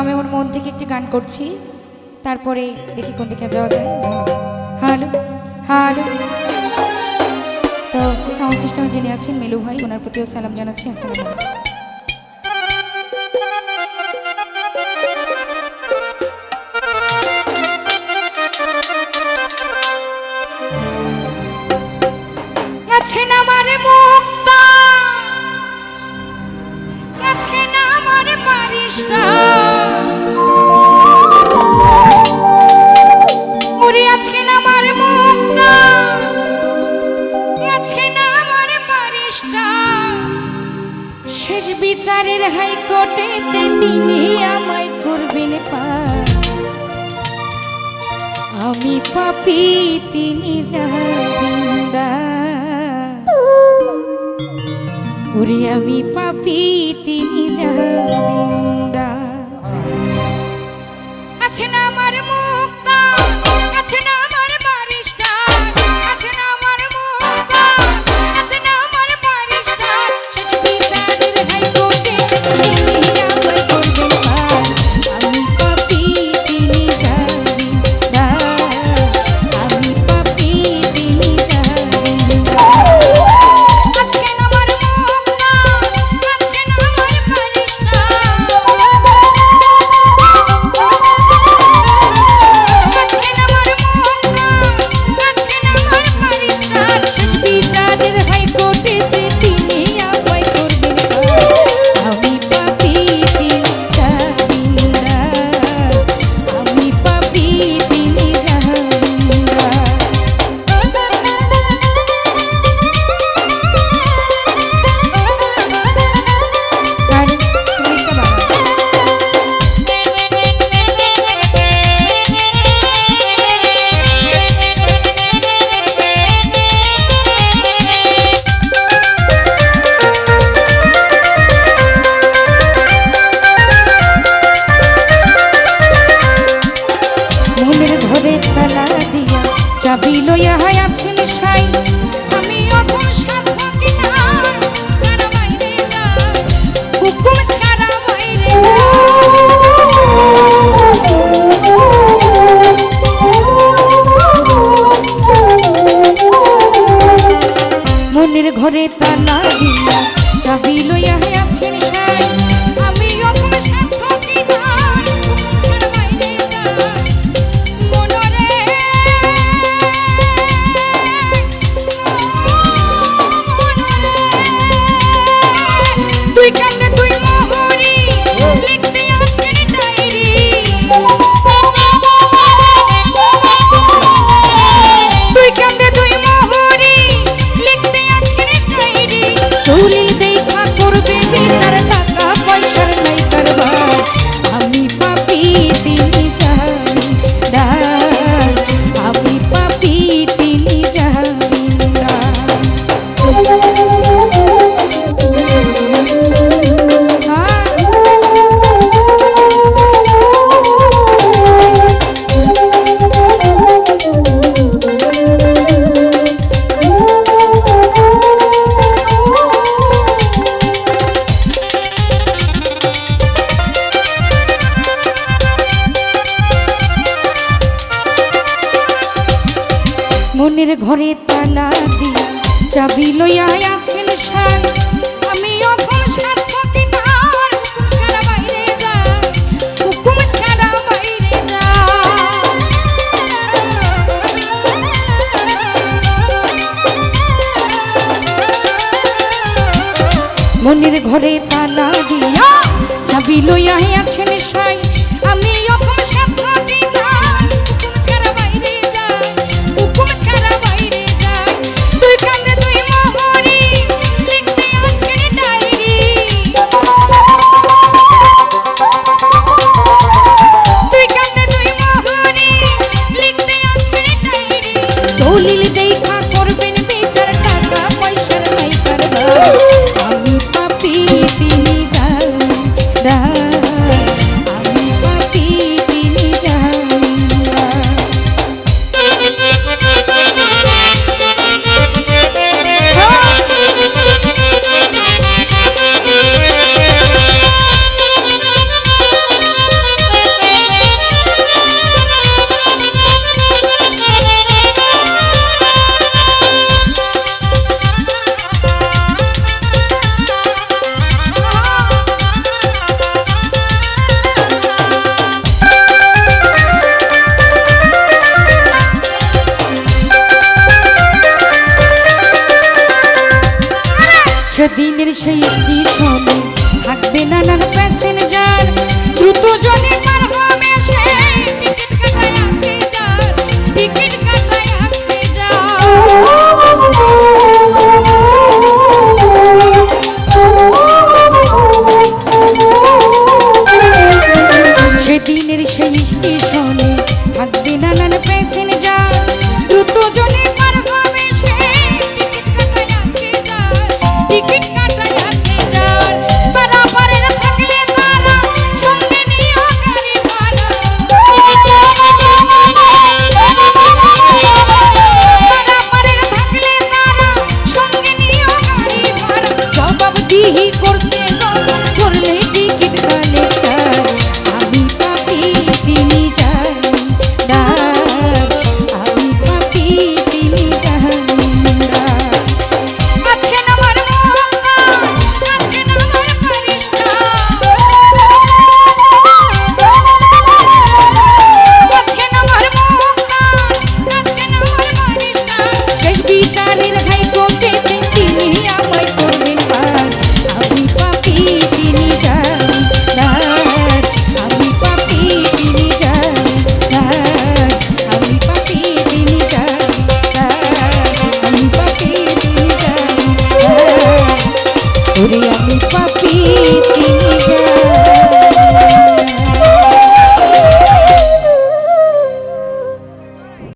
আমি আমার মন থেকে একটি গান করছি, তারপরে দেখি কোন দিকে যাওয়া যায়। Hello hello. তো সাউন্ড সিস্টেমে যিনি আছেন মেলু ভাই, ওনার প্রতিও সালাম জানাচ্ছি। আসসালামু আলাইকুম। আছেন আমার মুক্তা, আছেন আমার বারিশটা, ওরে আছেন আমার মুক্তা, আছেন আমার বারিশটা, শেষ বিচারের হাইকোর্টেতে তিনি আমায় করবেন পার। আমি পাপী তিনি জাহাবিন্দা, ওরে আমি পাপী তিনি জাহাবিন্দা। আছে না আমার মুক্তা, আছে না আমার বারিশটার, আছে না আমার মুক্তা, আছে না আমার বারিশটার, শেষ বিচারের হাইকোর্টে তিনি আমায় করবেন পার। আমি পাপী তিনি জাহাবিন্দা, আমি পাপী তিনি জাহাবিন্দা। আছেন আমার মুক্তা, আছেন আমার বারিশটার, আছেন আমার মুক্তা, আছেন আমার বারিশটার, শেষ বিচারের হাইকোর্টেতে তিনি আমায় করবেন পার। আমি পাপী তিনি জাহাবিন্দা, আমি পাপী তিনি জাহাবিন্দা। মনের ঘরে তালা দিয়া চাবি লইয়া আছেন সাই, আমি অধম সাধ্য কিনার, ছাড়া বাইরে যায়, হুকুম ছাড়া বাইরে যায়। মনের ঘরে তালা দিয়া চাবি লইয়া আছেন সাই, আমি অধম সাধ্য কিনার, হুকুম ছাড়া বাইরে যায়। মনরে তুই কান্দে তুই মোহরি, লিখতে আছেন ডায়েরি, তুই কান্দে তুই মোহরি, লিখতে আছেন ডায়েরি, তুলি দেখা করবে বিচার, টাকা পয়সার নাই কারবার। আমি পাপী তিনি জাহাবিন্দা, আমি পাপী তিনি জাহাবিন্দা। মনের ঘরে তালা দিয়া চাবি লইয়া আছেন সাই, আমি অধম সাধ্য কিনার, হুকুম ছাড়া বাইরে যায়, হুকুম ছাড়া বাইরে যায়। মনের ঘরে তালা দিয়া চাবি লইয়া আছেন সাই, আমি অধম সাধ্য কিনার, হুকুম ছাড়া বাইরে যায়, হুকুম ছাড়া বাইরে যায়। তুই কান্দে তুই মোহরি, লিখতে আছেন ডায়েরি, তুই কান্দে তুই মোহরি, লিখতে আছেন ডায়েরি, দলিল দেখা করবেন বিচার, টাকা পয়সার নাই কারবার। আমি পাপী তিনি জাহাবিন্দা, আমি সেদিনের সেই স্টেশনে থাকবে নানান প্যাসেঞ্জার, দ্রুত জনে পার হবে সে, টিকিট কাটায় আছে যার, টিকিট কাটায় আছে যার। সেদিনের সেই স্টেশনে থাকবে নানান প্যাসেঞ্জার, দ্রুত জনে পার হবে সে, টিকিট কাটায় আছে যার, টিকিট কাটায় আছে যার। পারাপারের থাকলে তারা সঙ্গে নিও গাড়ি ভাড়া, পারাপারের থাকলে তারা সঙ্গে নিও গাড়ি ভাড়া। জবাবদিহি করতে করলে টিকিট কালেক্টর, আমি পাপি তিনি জানি না, আমি পাপি তিনি জানি না। আছেন আমার মঙ্গল, আছেন আমার ফারিস্তা, আছেন আমার মঙ্গল, আছেন আমার ফারিস্তা। শেষ বিচারের হাইকোর্টে তিনি আমায় করবেন পার, আমি পাপি তিনি জানি না, আমি পাপি তিনি জানি না, আমি পাপি তিনি জানি না, আমি পাপি তিনি জানি না। ওরে